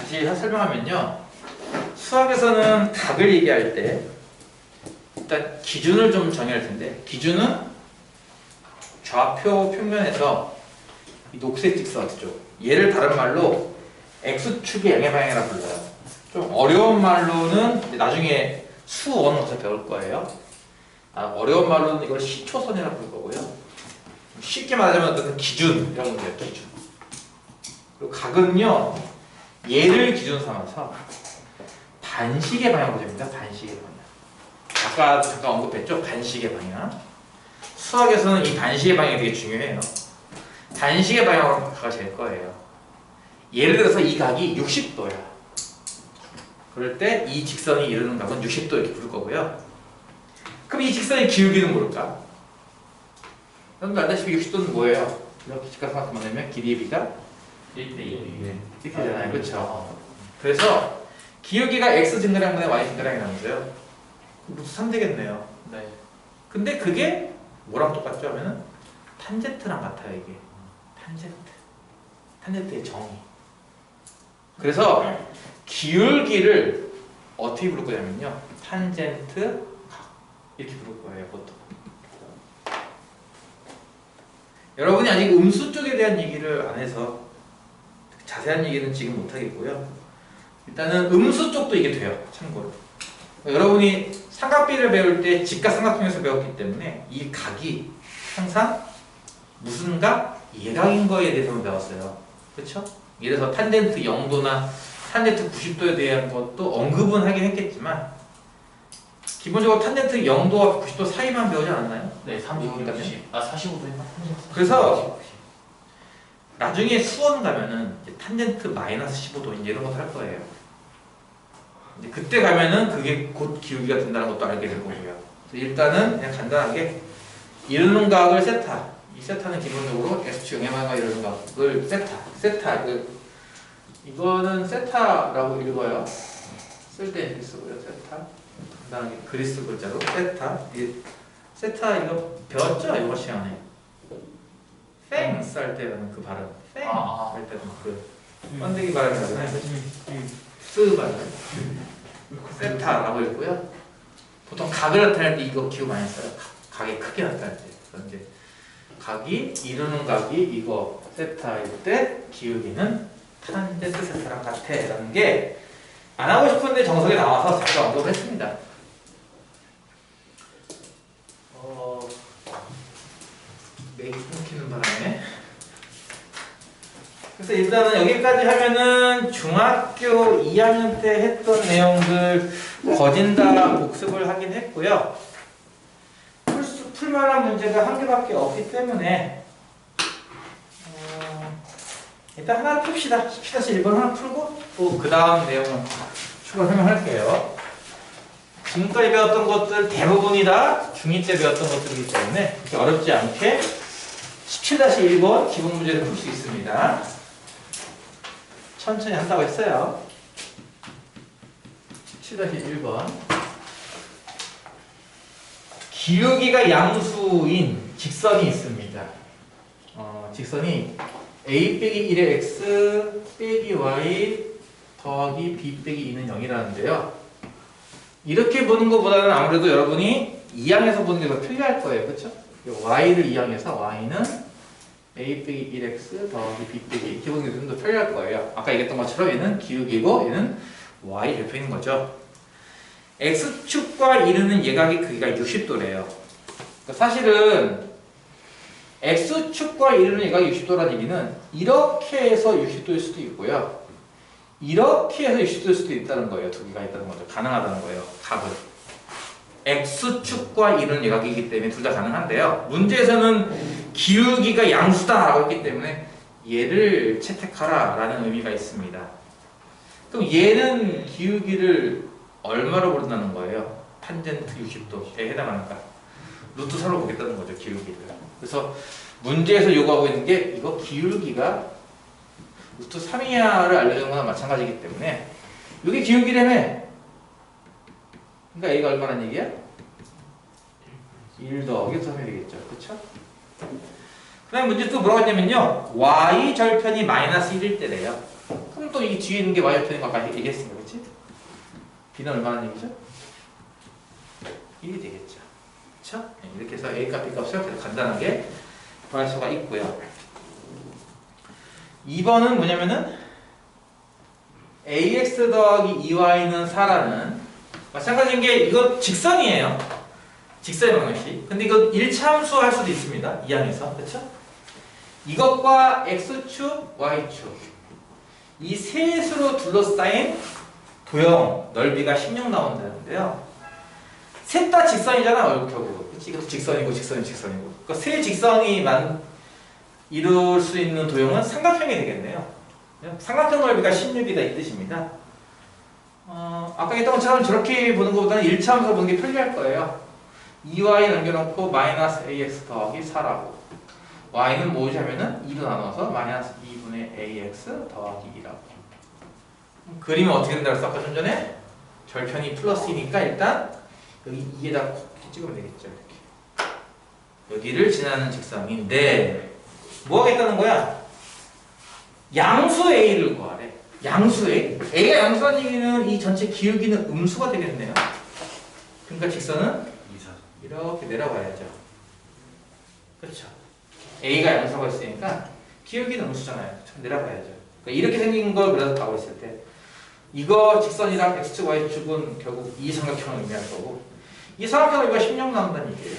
다시 설명하면요. 수학에서는 각을 얘기할 때 일단 기준을 좀 정해야 할 텐데, 기준은 좌표 평면에서 이 녹색 직선 쪽, 얘를 다른 말로 X축의 양의 방향이라고 불러요. 좀 어려운 말로는 나중에 수원부터 배울 거예요. 어려운 말로는 이걸 시초선이라고 부를 거고요. 쉽게 말하자면 어떤 기준 이런 건데요. 기준. 그리고 각은요, 얘를 기준 삼아서 반식의 방향으로 됩니다. 반식의 방향. 아까 잠깐 언급했죠? 반식의 방향. 수학에서는 이 반식의 방향이 되게 중요해요. 반식의 방향으로 각을 잴 거예요. 예를 들어서 이 각이 60도야. 그럴 때 이 직선이 이루는 각은 60도 이렇게 부를 거고요. 그럼 이 직선의 기울기는 뭘까? 여러분들 알다시피 60도는 뭐예요? 이렇게 직각삼각형 만들면 길이의 비가 1대1. 이렇게 되잖아요. 그렇죠? 그래서 기울기가 x 증가량분의 y 증가량이라면서요. 루트 3 되겠네요. 네. 근데 그게 뭐랑 똑같죠? 하면은 탄젠트랑 같아요. 이게 탄젠트의 정의. 그래서 기울기를 어떻게 부를 거냐면요, 탄젠트 각 이렇게 부를 거예요. 보통 여러분이 아직 음수 쪽에 대한 얘기를 안 해서 자세한 얘기는 지금 못 하겠고요. 일단은 음수 쪽도 이게 돼요. 참고로 여러분이 삼각비를 배울 때 직각삼각형에서 배웠기 때문에 이 각이 항상 무슨 각? 예각인 거에 대해서만 배웠어요. 그렇죠? 예를 들어서 탄젠트 0도나 탄젠트 90도에 대한 것도 언급은 하긴 했겠지만 기본적으로 탄젠트 0도와 90도 사이만 배우지 않았나요? 네, 35, 60. 45도 했나? 그래서 나중에 수원 가면은 이제 탄젠트 마이너스 15도 이제 이런 것도 할 거예요. 이제 그때 가면은 그게 곧 기울기가 된다는 것도 알게 될 거고요. 일단은 그냥 간단하게 이루는 각을 세타. 이 세타는 기본적으로 X축 M화가 이루는 각을 세타. 이거는 세타라고 읽어요. 쓸 때 이렇게 쓰고요. 세타. 간단하게 그리스 글자로 세타. 세타 이거 배웠죠? 이거 시간에. 땡스 할 때는 그 발음. 땡 할 때는 그 번데기 발음이라잖아요. 스 발음. 세타라고 읽고요. 보통 각을 나타낼 때 이거 기호 많이 써요. 각이 크게 나타낼 때. 그래서 이제 각이 이루는 각이 이거 세타일 때 기울기는 탄젠트 세타랑 같아. 라는 게 안 하고 싶은데 정석에 나와서 잠깐 언급을 했습니다. 맥이 끊기는 바람에. 그래서 일단은 여기까지 하면은 중학교 2학년 때 했던 내용들 거진다 복습을 하긴 했고요. 풀만한 문제가 한 개밖에 없기 때문에 일단 하나 풉시다. 17-1번 하나 풀고 또 그 다음 내용은 추가 설명할게요. 지금까지 배웠던 것들 대부분이 다 중2 때 배웠던 것들이기 때문에 그렇게 어렵지 않게 17-1번 기본 문제를 풀 수 있습니다. 천천히 한다고 했어요. 17-1번 기울기가 양수인 직선이 있습니다. 직선이 a 빼기 1의 x 빼기 y 더하기 b 빼기 2는 0이라는데요. 이렇게 보는 것보다는 아무래도 여러분이 2항에서 보는 게 더 편리할 거예요. 그렇죠? y를 2항에서 y는 a 빼기 1x 더하기 b 빼기 2 이렇게 보는 게 좀 더 편리할 거예요. 아까 얘기했던 것처럼 얘는 기울기고 얘는 y 별표인 거죠. x축과 이루는 예각의 크기가 60도래요. 그러니까 사실은 x축과 이루는 예각이 60도라는 얘기는 이렇게 해서 60도일 수도 있고요. 이렇게 해서 60도일 수도 있다는 거예요. 두 개가 있다는 거죠. 가능하다는 거예요. 각은. x축과 이루는 예각이기 때문에 둘 다 가능한데요. 문제에서는 기울기가 양수다라고 했기 때문에 얘를 채택하라 라는 의미가 있습니다. 그럼 얘는 기울기를 얼마로 부른다는 거예요? 탄젠트 60도에 해당하니까 루트 3로 보겠다는 거죠. 기울기를. 그래서 문제에서 요구하고 있는 게 이거 기울기가 루트 3이야를 알려주는 거나 마찬가지이기 때문에 이게 기울기라며. 그러니까 A가 얼마란 얘기야? 1 더하기 3이 되겠죠. 그쵸? 그 다음에 문제 또 뭐라고 했냐면요, y 절편이 마이너스 1일 때래요. 그럼 또 또 이 뒤에 있는 게 y좌표인 거 아까 얘기했으니까, 그렇지? b는 얼마나 얘기죠? 1이 되겠죠. 그렇죠? 이렇게 해서 a 값, b 값을 간단하게 구할 수가 있고요. 2번은 뭐냐면은 ax 더하기 2y는 4라는 마찬가지인 게 이거 직선이에요. 직선의 방정식. 근데 이거 1차함수 할 수도 있습니다. 2항에서. 그렇죠? 이것과 x축, y축 이 셋으로 둘러싸인 도형 넓이가 16 나온다는데요. 셋 다 직선이잖아, 결국. 그치? 이것도 직선이고, 직선이고. 그러니까 세 직선이 이룰 수 있는 도형은 삼각형이 되겠네요. 삼각형 넓이가 16이다 이 뜻입니다. 아까 했던 것처럼 저렇게 보는 것보다는 1차 함수 보는 게 편리할 거예요. 2y 남겨놓고 마이너스 ax 더하기 4라고. y는 뭐지 하면은 2로 나눠서 마이너스 2분의 ax 더하기 2라고. 그림은 어떻게 된다고 했어? 아까 좀 전에 절편이 플러스이니까 일단 여기 2에다 찍으면 되겠죠. 이렇게. 여기를 지나는 직선인데 뭐 하겠다는 거야? 양수 a를 구하래. 양수 a. a가 양수란 얘기는 이 전체 기울기는 음수가 되겠네요. 그러니까 직선은 이렇게 내려가야죠. 그렇죠? a가 양수가 있으니까 기울기는 음수잖아요. 내려가야죠. 그러니까 이렇게 생긴 걸 그려서 가고 있을 때 이거 직선이랑 x축, y축은 결국 이 삼각형을 의미할 거고 이 삼각형 넓이가 16 나온다는 얘기예요.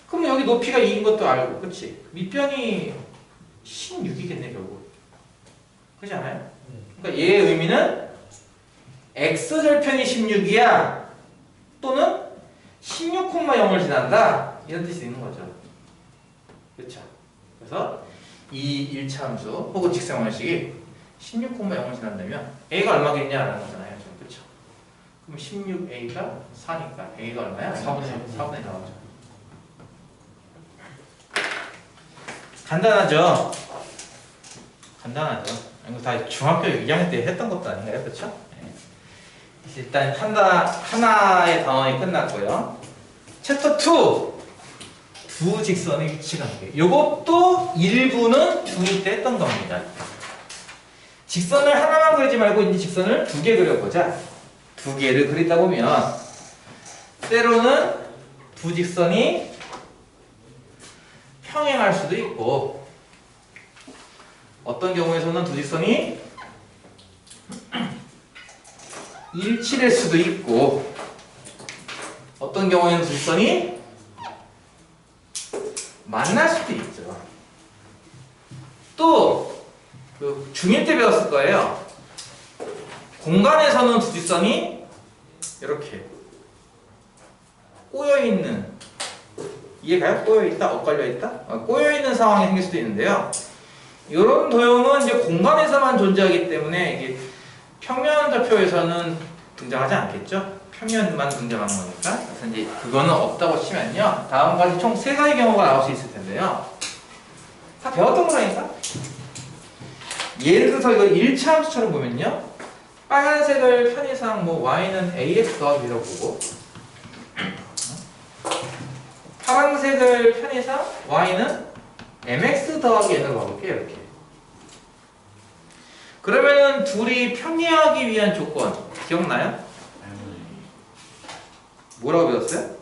그럼 여기 높이가 2인 것도 알고, 그치? 밑변이 16이겠네, 결국. 그렇지 않아요? 그러니까 얘의 의미는 x절편이 16이야 또는 16,0을 지난다 이런 뜻이 있는 거죠. 그렇죠? 그래서 이 1차 함수 혹은 직선방식이 16,0을 지난다면 a가 얼마겠냐라는 거잖아요. 그렇죠? 그럼 16a가 4니까 a가 얼마야? 4분의 4나오죠. 간단하죠? 간단하죠. 이거 다 중학교 2학년 때 했던 것도 아닌가요? 그렇죠? 네. 일단 하나의 단원이 끝났고요. 챕터 2 두 직선의 위치관계. 이것도 일부는 중2 때 했던 겁니다. 직선을 하나만 그리지 말고 이제 직선을 2개 그려보자. 2개를 그리다 보면 때로는 두 직선이 평행할 수도 있고 어떤 경우에서는 두 직선이 일치될 수도 있고 어떤 경우에는 두 직선이 만날 수도 있죠. 또 그 중1 때 배웠을 거예요. 공간에서는 두 직선이 이렇게 꼬여있는 이해가요? 꼬여있다? 엇갈려있다? 꼬여있는 상황이 생길 수도 있는데요. 이런 도형은 이제 공간에서만 존재하기 때문에 이게 평면 좌표에서는 등장하지 않겠죠? 평면만 등장하는 거니까. 그래서 이제 그거는 없다고 치면요. 다음과 같이 총 3가지 경우가 나올 수 있을 텐데요. 다 배웠던 거라니까? 예를 들어서 이거 1차 함수처럼 보면요. 빨간색을 편의상 뭐 y는 ax 더하기 b라고 보고 파란색을 편의상 y는 mx 더하기 n으로 가볼게요. 이렇게. 그러면은 둘이 평행하기 위한 조건 기억나요? 뭐라고 배웠어요?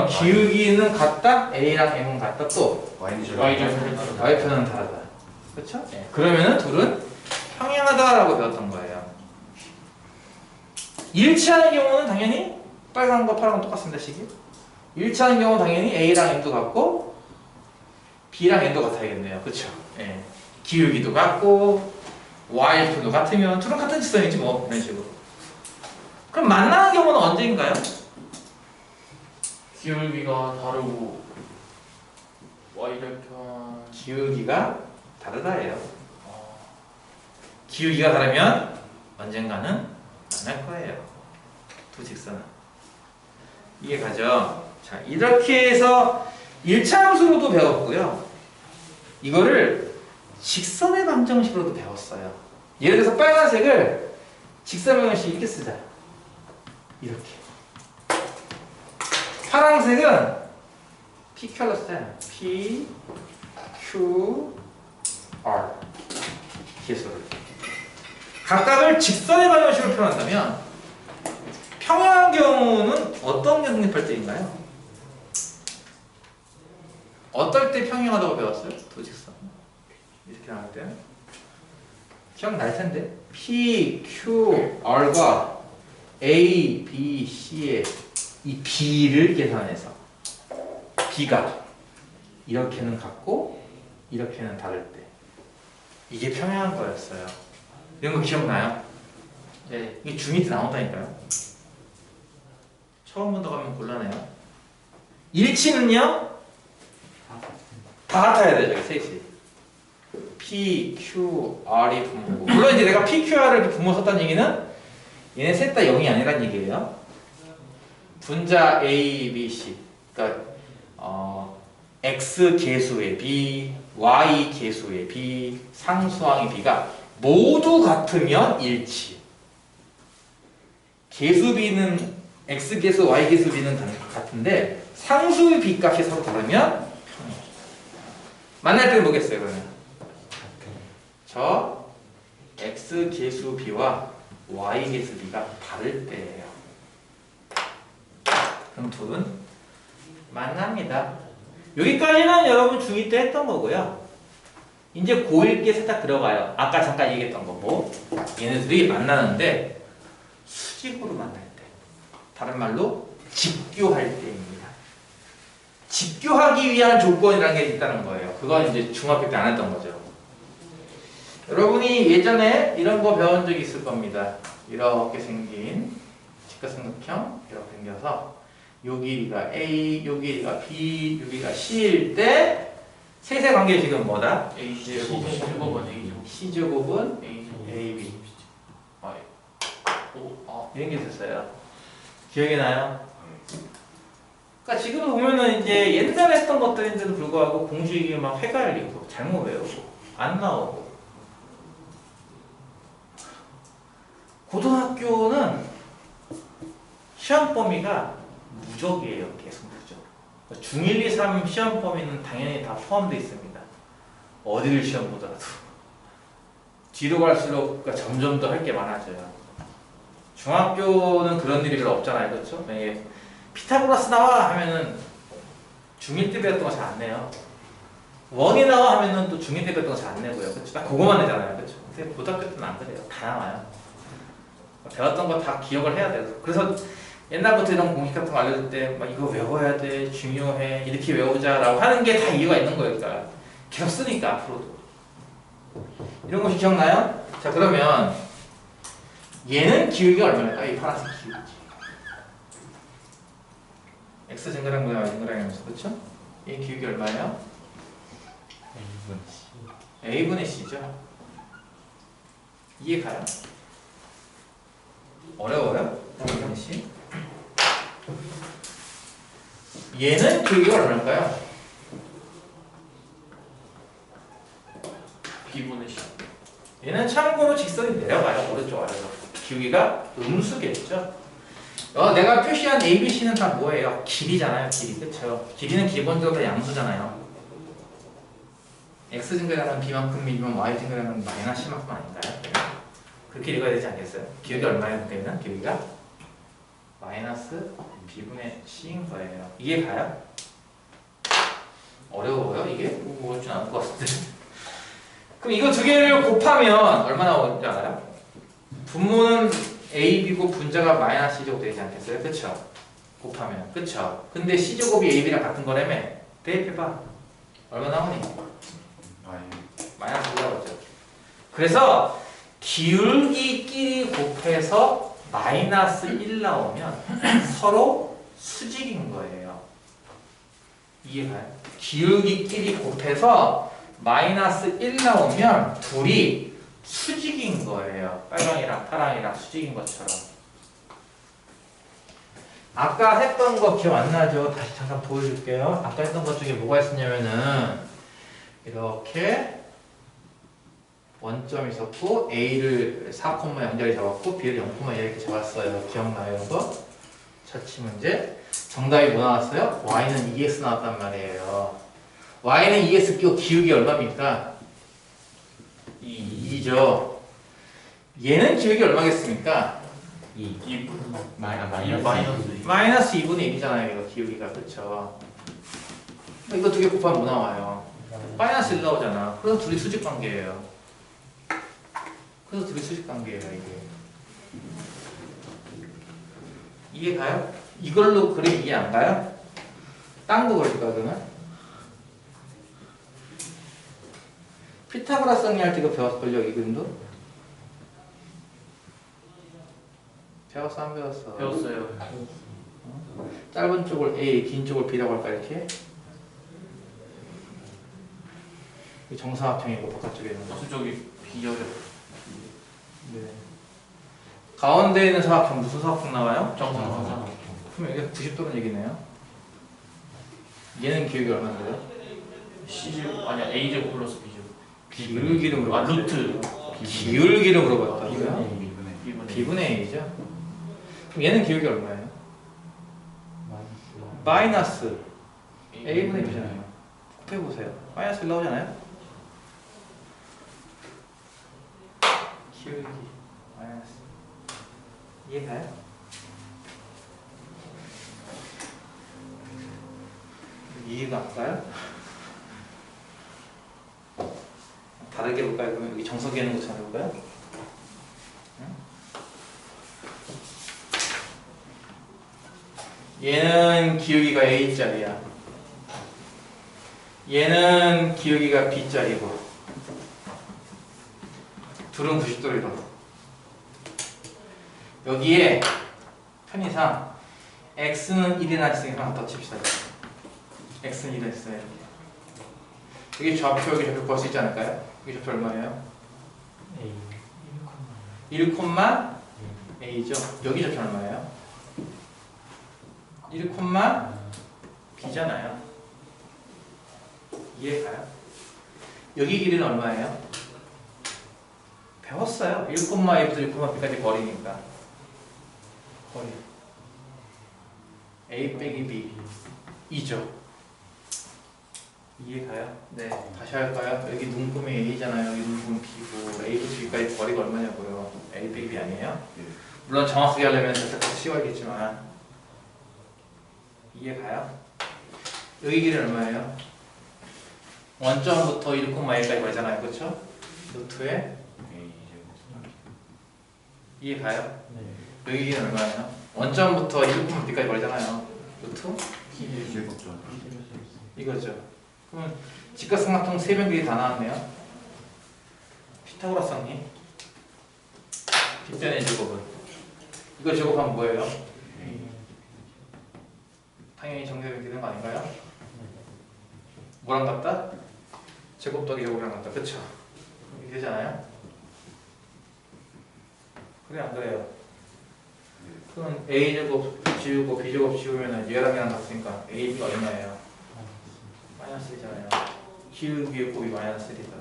기울기는 같다, a랑 m은 같다, 또 y편은 다르다. 그렇죠? 네. 그러면은 둘은 평행하다라고 배웠던 거예요. 일치하는 경우는 당연히 빨간과 파란과 똑같습니다. 식이. 일치하는 경우 당연히 a랑 m도 같고 b랑 n도 같아야겠네요. 그렇죠? 네. 기울기도 같고 y편도 같으면 둘은 같은 직선이지 뭐 이런 식으로. 그럼 만나는 경우는 언제인가요? 기울기가 다르고 y절편 기울기가 다르다예요. 기울기가 다르면 언젠가는 만날 거예요. 두 직선은. 이해가죠? 자, 이렇게 해서 1차 함수로도 배웠고요. 이거를 직선의 방정식으로도 배웠어요. 예를 들어서 빨간색을 직선 방정식 이렇게 쓰자. 이렇게. 파란색은 PQR로 쓰잖아요. P, Q, R. 계수를. 각각을 직선의 방정식으로 표현한다면 평행한 경우는 어떤 게 성립할 때인가요? 어떨 때 평행하다고 배웠어요? 도직선. 이렇게 나올 때 기억날 텐데 P, Q, R과 A, B, C의 이 B를 계산해서 B가 이렇게는 같고 이렇게는 다를 때 이게 평행한 거였어요. 이런 거 기억나요? 네. 이게 중2 때 나온다니까요. 처음 본다고 하면 곤란해요. 일치는요? 다 같아야 되죠. 셋이. P, Q, R이 분모고 물론 이제 내가 P, Q, R을 이렇게 분모 썼다는 얘기는 얘네 셋 다 0이 아니란 얘기예요. 분자 A, B, C 그러니까 X 계수의 B, Y 계수의 B, 상수항의 B가 모두 같으면 일치. 계수 B는 X 계수, Y 계수 B는 같은데 상수의 B 값이 서로 다르면 평행. 만날 때는 뭐겠어요 그러면? 저 X 계수 B와 Y 계수 B가 다를 때예요. 그럼 둘은 만납니다. 여기까지는 여러분 중2 때 했던 거고요. 이제 고1게 살짝 들어가요. 아까 잠깐 얘기했던 거고 얘네들이 만나는데 수직으로 만날 때 다른 말로 직교할 때입니다. 직교하기 위한 조건이라는 게 있다는 거예요. 그건 이제 중학교 때 안 했던 거죠. 여러분이 예전에 이런 거 배운 적이 있을 겁니다. 이렇게 생긴 직각삼각형 이렇게 생겨서 요 길이가 A, 요 길이가 B, 요 길이가 C일 때 셋의 관계 지금 뭐다? C제곱은 A죠. C제곱은 A죠. AB 오, 이런 게 있었어요. 기억이 나요? 그러니까 지금 보면은 이제 옛날에 했던 것들인데도 불구하고 공식이 막 헷갈리고 잘못 외우고 안 나오고 고등학교는 시험 범위가 무적이에요. 계속 무적. 중1, 2, 3 시험 범위는 당연히 다 포함되어 있습니다. 어디를 시험 보더라도 뒤로 갈수록 그러니까 점점 더 할 게 많아져요. 중학교는 그런 일이 별로 없잖아요. 그렇죠? 만약에 피타고라스 나와 하면은 중1 때 배웠던 거 잘 안 내요. 원이 나와 하면은 또 중2 때 배웠던 거 잘 안 내고요. 그렇죠? 딱 그거만 내잖아요. 그렇죠? 근데 고등학교 때는 안 그래요. 다 나와요. 배웠던 거 다 기억을 해야 돼요. 그래서 옛날부터 이런 공식 같은 거 알려줄 때 막 이거 외워야 돼, 중요해, 이렇게 외우자라고 하는 게 다 이유가 있는 거예요. 그러니까 계속 쓰니까 앞으로도. 이런 것이 기억나요? 자 그러면 얘는 기울기 얼마일까? 이 파란색 기울기. x 증가량보다 y 증가량이면서 그렇죠? 이 기울기 얼마예요? A분의 C죠. 이해 가요? 어려워요? A분의 C? 얘는 기울기가 얼마일까요? B분의 C. 얘는 참고로 직선이 내려가요. 오른쪽 아래로. 기울기가 음수겠죠. 내가 표시한 A, B, C는 다 뭐예요? 길이잖아요. 길이. 그쵸? 길이는 기본적으로 양수잖아요. X 증가량은 B만큼이면 Y 증가량은 마이너스 C만큼 아닌가요? 그렇게 읽어야 되지 않겠어요? 기울기 얼마예요? 그때는 기울기가 마이너스 B분의 C인 거예요. 이게 가요? 어려워요? 이게? 어렵진 않을 것 같은데. 그럼 이거 두 개를 곱하면 얼마 나오는지 알아요? 분모는 A, B고 분자가 마이너스 C제곱 되지 않겠어요? 그쵸? 곱하면. 그쵸? 근데 C제곱이 A, B랑 같은 거라며? 대입해봐. 얼마 나오니? 마이너스 5 나오죠. 그래서 기울기끼리 곱해서 마이너스 1 나오면 서로 수직인 거예요. 이해가요? 기울기끼리 곱해서 마이너스 1 나오면 둘이 수직인 거예요. 빨강이랑 파랑이랑 수직인 것처럼. 아까 했던 거 기억 안 나죠? 다시 잠깐 보여줄게요. 아까 했던 것 중에 뭐가 있었냐면은 이렇게 원점이 있었고 A를 4,0자리 잡았고 B를 0,1 이렇게 잡았어요. 기억나요 이거? 처치 문제. 정답이 뭐 나왔어요? Y는 2x 나왔단 말이에요. Y는 2x 끼고 기울기 얼마입니까? 2죠. B죠. 얘는 기울기 얼마겠습니까? 2 마이너스 마이너스 -2분의 1이잖아요. 이거 기울기가. 그쵸? 이거 두 개 곱하면 뭐 나와요? 마이너스 1 나오잖아. 그래서 둘이 수직 관계예요. 이게. 이해 가요? 이걸로 그림 이해 안 가요? 딴 거 그릴까 그러면? 피타고라스 정리할 때 이거 배웠걸요? 이 그림도? 배웠어 안 배웠어? 배웠어요. 짧은 쪽을 A, 긴 쪽을 B라고 할까 이렇게? 이 정사각형이고 바깥쪽에 있는 거. 무슨 쪽이 비교적 네. 가운데 있는 사각형 무슨 사각형 나와요? 정상. 그럼 이게 90도는 얘기네요. 얘는 기울기 얼마인데요? C제곱 아니야 A제곱 플러스 B제곱. 기울기를 아 물어봤어요. 루트 기울기를 물어봤다고요? 2분의 B분의 A죠? 그럼 얘는 기울기 얼마예요? 마이너스 A분의 B잖아요. 곱해보세요. 마이너스 1 나오잖아요? 기울기 마이너스 이해가요? 이해가 안 가요? 다르게 해볼까요? 그러면 여기 정석이 있는 것처럼 해볼까요? 응? 얘는 기울기가 A짜리야. 얘는 기울기가 B짜리고 둘은 90도로 여기에 편의상 x는 1이나 있으니까 하나 더 칩시다. x는 1이 있어요. 여기 좌표 여기 좌표 구할 수 있지 않을까요? 여기 좌표 얼마예요? 1, a죠. 여기 좌표 얼마예요? 1, b잖아요. 이해가요? 여기 길이는 얼마예요? 배웠어요. 1,a부터 1,b까지 거리니까. 거리. a 빼기 b 2죠. 이해가요? 네. 다시 할까요? 여기 눈금이 a잖아요. 여기 눈금은 b고 a부터 b까지 거리가 얼마냐고요? a 빼기 b 아니에요? 물론 정확하게 하려면 살짝 씌워야겠지만 이해가요? 여기 길이는 얼마예요? 원점부터 1,a까지 거리잖아요. 그렇죠? 루트에 이해가요? 여기 길이는 얼마예요? 원점부터 1,b까지 거리잖아요. 루트? 이거죠. 그러면 직각삼각형 세변 길이 다 나왔네요. 피타고라스 정리. 빗변의 제곱은 이거 제곱하면 뭐예요? 당연히 정답이 되는 거 아닌가요? 뭐랑 같다? 제곱 더하기 제곱이랑 같다. 그쵸? 이렇게 되잖아요? 그래 안 그래요? 그럼 a제곱 지우고 b제곱 지우면 얘랑 얘랑 같으니까 ab가 얼마예요? 마이너스 1이잖아요. 기울기의 곱이 마이너스 1이다.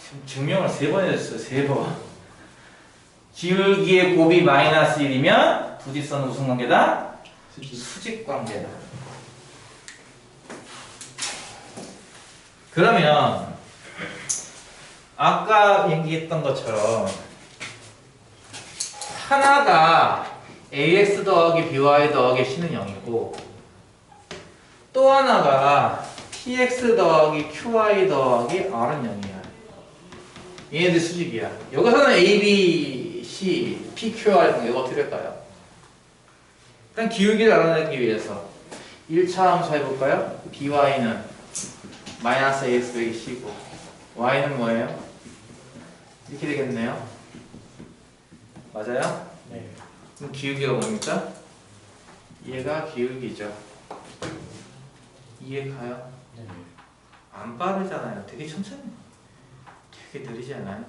지금 증명을 3번 해줬어요. 3번. 기울기의 곱이 마이너스 1이면 부지선은 무슨 관계다? 수직 관계다. 그러면 아까 얘기했던 것처럼 하나가 ax 더하기 by 더하기 c는 0이고 또 하나가 px 더하기 qy 더하기 r은 0이야. 얘네들 수직이야. 여기서는 a, b, c, p, q, r 관계가 어떻게 될까요? 일단 기울기를 알아내기 위해서 1차 함수 해볼까요? by는 마이너스 ax 빼기 c고 y는 뭐예요? 이렇게 되겠네요. 맞아요? 네. 그럼 기울기가 뭡니까? 얘가 기울기죠. 이해 가요? 안 빠르잖아요. 되게 천천히. 되게 느리지 않아요?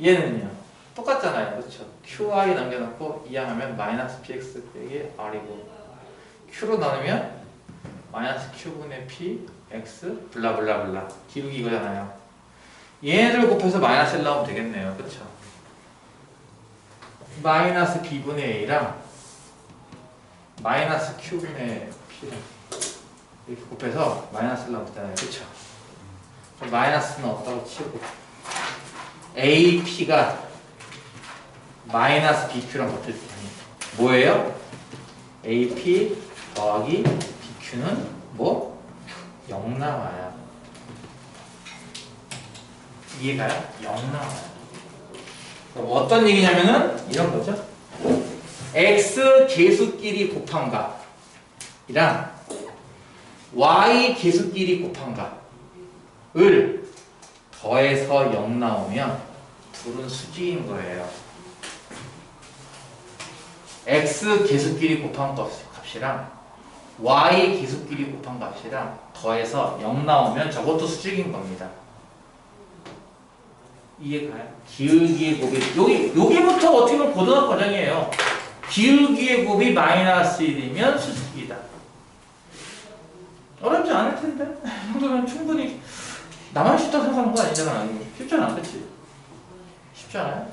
얘는요. 똑같잖아요. 그렇죠? qy 남겨놓고 이항하면 마이너스 px 빼기 r이고 q로 나누면 마이너스 q분의 p x 블라블라블라 기울기 이거잖아요. 얘네들 곱해서 마이너스 1 나오면 되겠네요. 그렇죠? 마이너스 b분의 a랑 마이너스 q분의 p랑 이렇게 곱해서 마이너스 1 나오면 되잖아요. 그렇죠? 그럼 마이너스는 없다고 치고 AP가 마이너스 BQ랑 같을 때 뭐예요? AP 더하기 BQ는 뭐? 0 나와요. 이해가요? 0 나와요. 그럼 어떤 얘기냐면은 이런 거죠. X 개수끼리 곱한 값이랑 Y 개수끼리 곱한 값을 더해서 0 나오면 둘은 수직인 거예요. X 개수끼리 곱한 값이랑 Y 개수끼리 곱한 값이랑 더해서 0 나오면 저것도 수직인 겁니다. 이해가요? 기울기의 곱이 여기부터 어떻게 보면 고등학 과정이에요. 기울기의 곱이 마이너스 1이면 수직이다. 어렵지 않을 텐데 이 정도면 충분히 나만 쉽다고 생각하는 거 아니잖아. 쉽지 않아, 그치? 쉽지 않아요?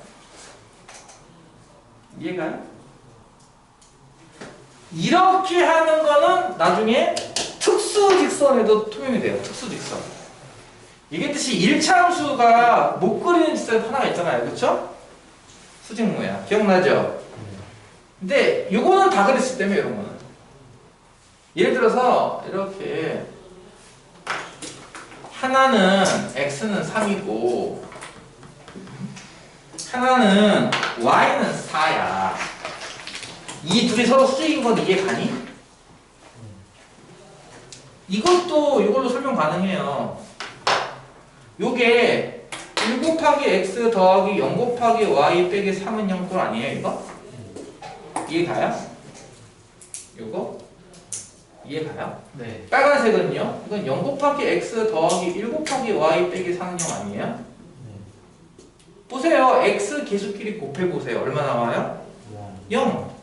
이해가요? 이렇게 하는 거는 나중에 특수직선에도 통용이 돼요. 특수직선. 이게 뜻이 1차 함수가 못 그리는 직선 하나가 있잖아요. 그쵸? 수직모야. 기억나죠? 근데 요거는 다 그랬을 때문에 이런 거는. 예를 들어서 이렇게 하나는 x는 3이고 하나는 y는 4야. 이 둘이 서로 수직인 건 이해가니? 이것도 이걸로 설명 가능해요. 요게 1 곱하기 x 더하기 0 곱하기 y 빼기 3은 0꼴 아니에요 이거? 이해가요? 요거? 이해가요? 네. 빨간색은요? 이건 0 곱하기 x 더하기 1 곱하기 y 빼기 3은 0 아니에요? 보세요. x 개수끼리 곱해보세요. 얼마 나와요? 0.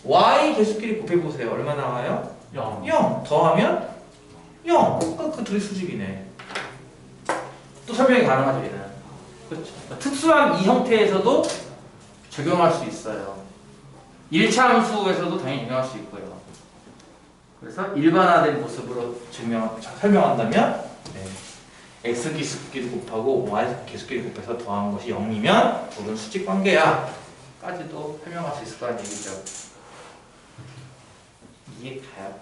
y 개수끼리 곱해보세요. 얼마 나와요? 0. 0. 더하면 0. 그러니까 그 둘이 수직이네. 또 설명이 가능하죠, 얘는. 그렇죠. 특수한 이 형태에서도 적용할 수 있어요. 1차 함수에서도 당연히 적용할 수 있고요. 그래서 일반화된 모습으로 설명한다면 x 개수끼리 곱하고 y 개수끼리 곱해서 더한 것이 0이면 둘은 수직 관계야 까지도 설명할 수 있을 거라는 얘기죠. 이해가요?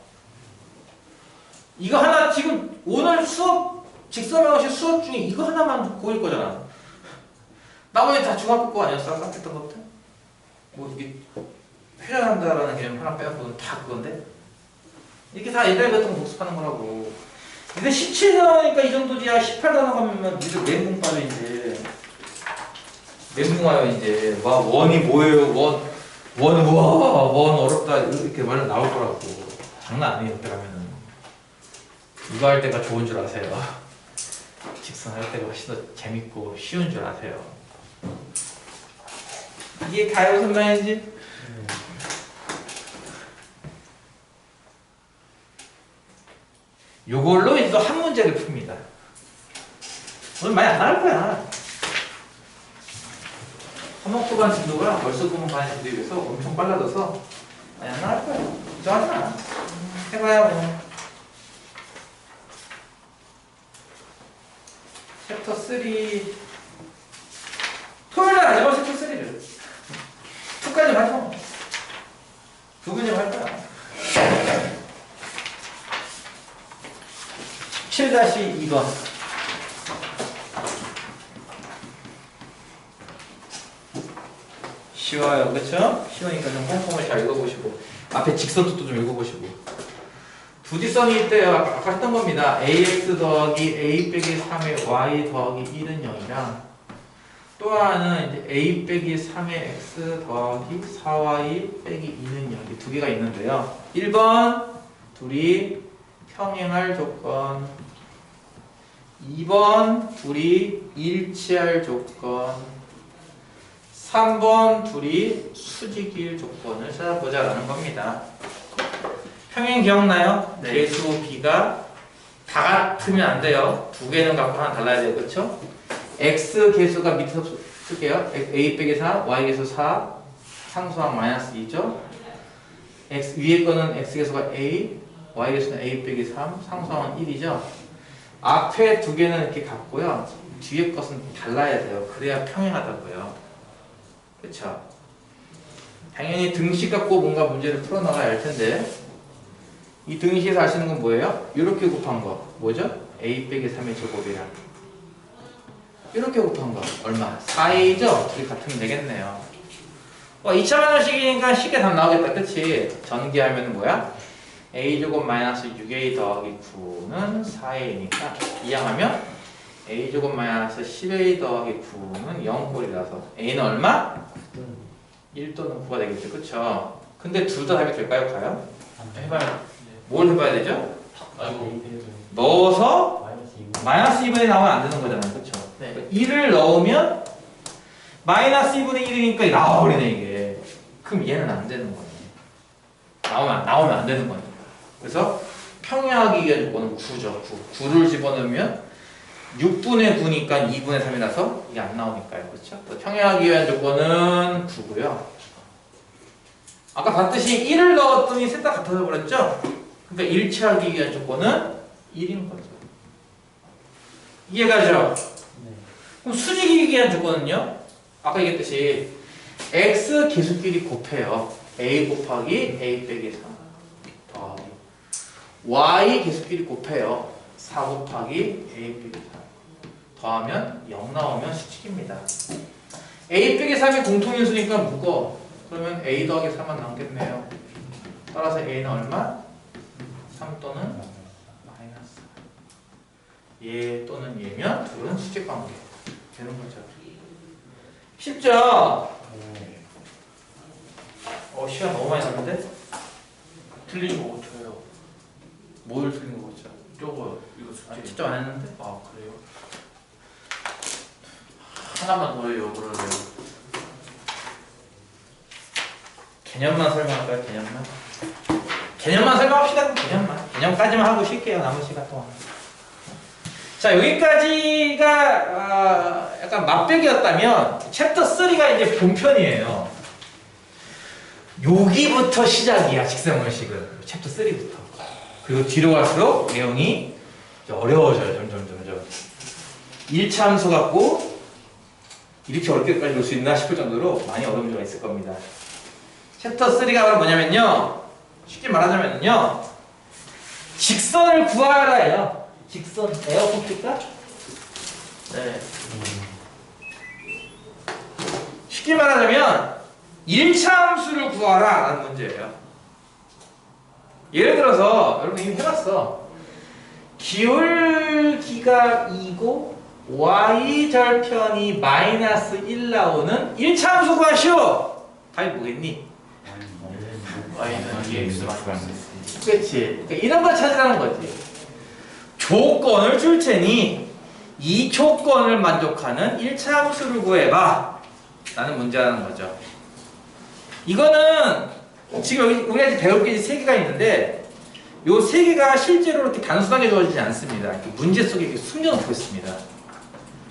이거 하나 지금 오늘 수업 직선형식 수업 중에 이거 하나만 고일 거잖아. 나머지 다 중학교 거 아니었어? 아까 했던 것들? 뭐 이게 회전한다라는 개념 하나 빼고는 다 그건데? 이렇게 다 옛날에 배웠던 거 복습하는 거라고. 근데 17단어니까 이 정도지야. 18단어 가면 니들 멘붕 빠져 이제. 멘붕 와요 이제. 와 원이 뭐예요? 원 어렵다 이렇게 말 나올 거라고. 장난 아니에요 옆에 가면은. 이거 할 때가 좋은 줄 아세요. 직선 할 때가 훨씬 더 재밌고 쉬운 줄 아세요. 이게 가요 선배인지? 요걸로 이제 한 문제를 풉니다. 오늘 많이 안 나올 거야. 화목 반 진도가 벌써 구문 반 진도에 비해서 엄청 빨라져서 많이 안 나올 거야. 걱정하지 마. 해봐야 뭐. 챕터 3 토요일날 하자고 챕터 3를 2까지 하죠. 2문제 할 거야. 17-2번 쉬워요. 그쵸? 쉬우니까 좀 꼼꼼히 잘 읽어보시고 앞에 직선도 좀 읽어보시고 부지선이 있대요. 아까 했던 겁니다. ax 더하기 a 빼기 3의 y 더하기 1은 0이랑 또 하나는 이제 a 빼기 3의 x 더하기 4y 빼기 2는 0 이렇게 두 개가 있는데요. 1번 둘이 평행할 조건 2번 둘이 일치할 조건 3번 둘이 수직일 조건을 찾아보자라는 겁니다. 평행 기억나요? 네. 개수 b가 다 같으면 안 돼요. 두 개는 갖고 하나 달라야 돼요. 그렇죠? x 개수가 밑에서 쓸게요. a 빼기 4, y 개수 4 상수항 마이너스 2죠. x 위에 거는 x 개수가 a, y 개수는 a 빼기 3 상수항은 1이죠. 앞에 두 개는 이렇게 같고요. 뒤에 것은 달라야 돼요. 그래야 평행하다고요. 그쵸? 당연히 등식 갖고 뭔가 문제를 풀어나가야 할 텐데 이 등식에서 아시는 건 뭐예요? 이렇게 곱한 거 뭐죠? a 빼기 3의 제곱이랑 이렇게 곱한 거 얼마? 4a죠? 둘이 같으면 되겠네요. 2차 방정식이니까 쉽게 답 나오겠다. 그치? 전개하면 뭐야? a제곱 마이너스 6a 더하기 9는 4a니까 이항하면 a제곱 마이너스 10a 더하기 9는 0꼴이라서 a는 얼마? 1 또는 9가 되겠죠. 그쵸? 근데 둘 다 답이 될까요? 과연? 해봐요. 뭘 해봐야 되죠? 아이고. 넣어서 마이너스 2분의 나오면 안 되는 거잖아요. 그쵸? 네. 1을 넣으면 마이너스 2분의 1이니까 나와버리네 이게. 그럼 얘는 안 되는 거네. 나오면 안 되는 거네. 그래서 평행하기 위한 조건은 9죠. 9. 9를 집어넣으면 6분의 9니까 2분의 3이라서 이게 안 나오니까요. 그렇죠? 평행하기 위한 조건은 9고요. 아까 봤듯이 1을 넣었더니 셋 다 같아져 버렸죠? 그러니까 일치하기 위한 조건은 1인 거죠. 이해가죠? 그럼 수직이기 위한 조건은요? 아까 얘기했듯이 x 계수끼리 곱해요. a 곱하기 a 빼기 3 더하기 y 계수끼리 곱해요. 4 곱하기 a 빼기 3 더하면 0 나오면 수직입니다. a 빼기 3이 공통인수니까 묶어. 그러면 a 더하기 3만 남겠네요. 따라서 a는 얼마? 3 또는 마이너스 얘 또는 얘면 둘은 수직관계 되는 거죠. 쉽죠? 시간 너무 많이 남는데? 틀린 거 5초예요. 뭘 틀린 거 같죠? 저거 이거 숙제. 진짜 안 했는데? 아 그래요? 하나만 더 해요. 그러면. 개념만 설명할까요? 개념만 설명합시다. 개념까지만 하고 쉴게요. 남은 시간 동안. 자, 여기까지가 약간 맛배기였다면 챕터 3가 이제 본편이에요. 여기부터 시작이야. 직선문식은 챕터 3부터. 그리고 뒤로 갈수록 내용이 이제 어려워져요. 점점 1차 함수 갖고 이렇게 어렵게까지 볼 수 있나 싶을 정도로 많이 어려운 점가 있을 겁니다. 챕터 3가 바로 뭐냐면요, 쉽게 말하자면요, 직선을 구하라예요. 직선 에어컨일까? 네. 쉽게 말하자면 1차 함수를 구하라 라는 문제예요. 예를 들어서 여러분 이미 해봤어. 기울기가 2고 y절편이 마이너스 1 나오는 1차 함수 구하시오. 답이 뭐겠니? y는 2x 마이너스. 그렇지. 그러니까 이런 걸 찾으라는 거지. 조건을 줄 테니 이 조건을 만족하는 1차 함수를 구해봐 라는 문제라는 거죠. 이거는 지금 여기 우리가 이제 배울 게 3개가 있는데 요 3개가 실제로 이렇게 단순하게 주어지지 않습니다. 이렇게 문제 속에 이렇게 숨겨놓고 있습니다.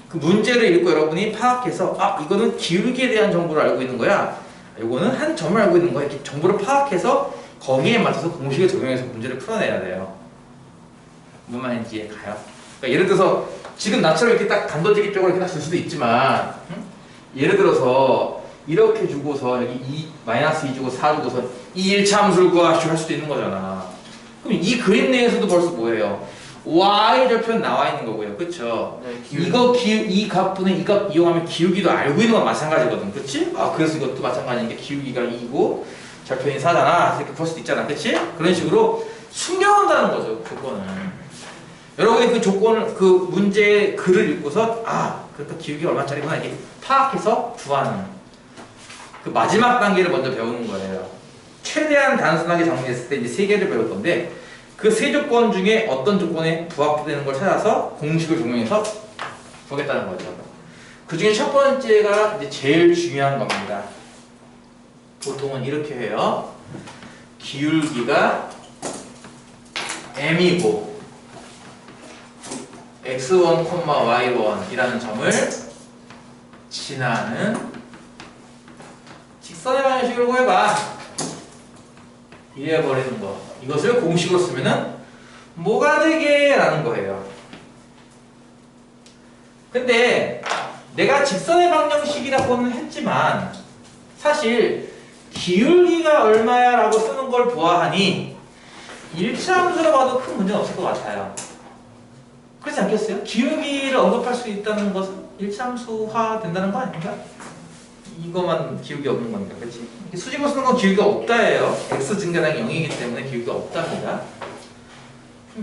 그 문제를 읽고 여러분이 파악해서 이거는 기울기에 대한 정보를 알고 있는 거야, 이거는 한 점을 알고 있는 거야, 이렇게 정보를 파악해서 거기에 맞춰서 공식을 적용해서 문제를 풀어내야 돼요. 뭔 말인지 이해 가요? 그러니까 예를 들어서 지금 나처럼 이렇게 딱 단도직입 적으로 이렇게 딱 쓸 수도 있지만, 예를 들어서 이렇게 주고서 여기 2, 마이너스 2 주고 4 주고서 이 1차 함수를 구하시오 할 수도 있는 거잖아. 그럼 이 그림 내에서도 벌써 뭐예요? y절편 나와 있는 거고요. 그쵸? 네, 이 값분의 이 값 이용하면 기울기도 알고 있는 건 마찬가지거든. 그치? 그래서 이것도 마찬가지인 게 기울기가 2고 절편이 4잖아. 이렇게 볼 수도 있잖아. 그치? 그런 식으로 숨겨놓는다는 거죠. 조건을. 여러분이 그 조건을, 그 문제의 글을 읽고서 그러니까 기울기가 얼마짜리구나 이렇게 파악해서 구하는 그 마지막 단계를 먼저 배우는 거예요. 최대한 단순하게 정리했을 때 이제 3개를 배울 건데 그 3조건 중에 어떤 조건에 부합되는 걸 찾아서 공식을 적용해서 보겠다는 거죠. 그 중에 첫 번째가 이제 제일 중요한 겁니다. 보통은 이렇게 해요. 기울기가 m이고 x1, y1 이라는 점을 지나는 직선의 방식으로 구해봐. 이래버리는 거. 이것을 공식으로 쓰면은 뭐가 되게? 라는 거예요. 근데 내가 직선의 방정식이라고는 했지만 사실 기울기가 얼마야 라고 쓰는 걸 보아하니 일차함수로 봐도 큰 문제는 없을 것 같아요. 그렇지 않겠어요? 기울기를 언급할 수 있다는 것은 일차함수화 된다는 거 아닌가? 이거만 기울기 없는 거니까, 그렇지? 수직으로 쓰는 건 기울기가 없다예요. x 증가량이 0이기 때문에 기울기가 없답니다.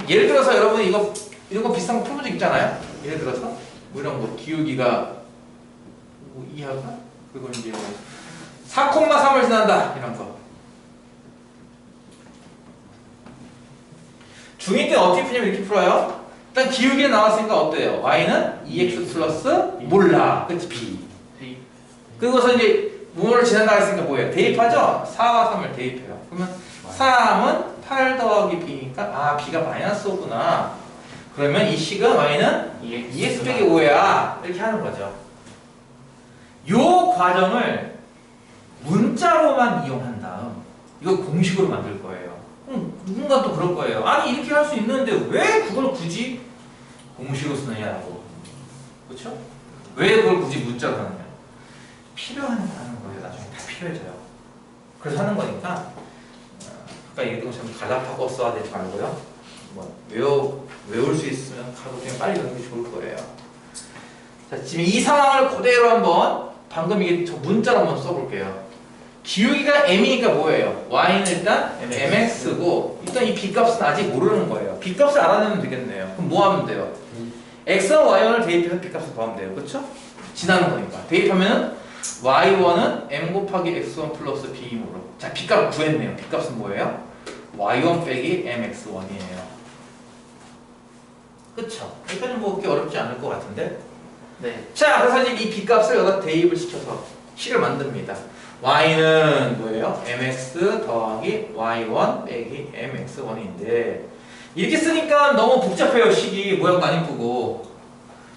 예를 들어서 여러분 이런 거 비슷한 거 풀어본 적 있잖아요. 예를 들어서 뭐 이런 거 기울기가 뭐 이하가 그리고 이제 4,3을 지난다 이런 거. 중2 때는 어떻게 푸냐면 이렇게 풀어요. 일단 기울기가 나왔으니까 어때요? y는 2x 플러스 몰라. 그치? b. 그리고서 이제 뭐를 지난다 했으니까 뭐예요? 대입하죠? 4와 3을 대입해요. 그러면 3은 8 더하기 b니까 아 b가 마이너스 5구나. 그러면 이 식은 y는 2x 빼기 5야. 이렇게 하는 거죠. 요 과정을 문자로만 이용한 다음 이거 공식으로 만들 거예요. 누군가 또 그럴 거예요. 아니 이렇게 할 수 있는데 왜 그걸 굳이 공식으로 쓰느냐고. 그렇죠? 왜 그걸 굳이 문자로 하느냐. 필요하니까 하는 거예요. 나중에 다 필요해져요. 그래서 하는 거니까 아까 얘기했던 것처럼 갈라파고 써야 되지 말고요. 뭐 외울 수 있으면 가도 그냥 빨리 외우는 게 좋을 거예요. 자, 지금 이 상황을 그대로 한번 방금 이게 저 문자로 한번 써볼게요. 기울기가 m이니까 뭐예요? y는 일단 mx고 일단 이 b값은 아직 모르는 거예요. b값을 알아내면 되겠네요. 그럼 뭐 하면 돼요? x와 y1을 대입해서 b값을 구하면 돼요. 그렇죠? 지나는 거니까. 대입하면 y1은 m 곱하기 x1 플러스 b이므로 자 b값을 구했네요. b값은 뭐예요? y1 빼기 mx1이에요. 그쵸? 여기까지는 뭐 그렇게 어렵지 않을 것 같은데. 네. 자, 그래서 이제 이 b값을 여기다 대입을 시켜서 식을 만듭니다. y는 뭐예요? mx 더하기 y1 빼기 mx1인데 이렇게 쓰니까 너무 복잡해요. 식이 모양도 안 이쁘고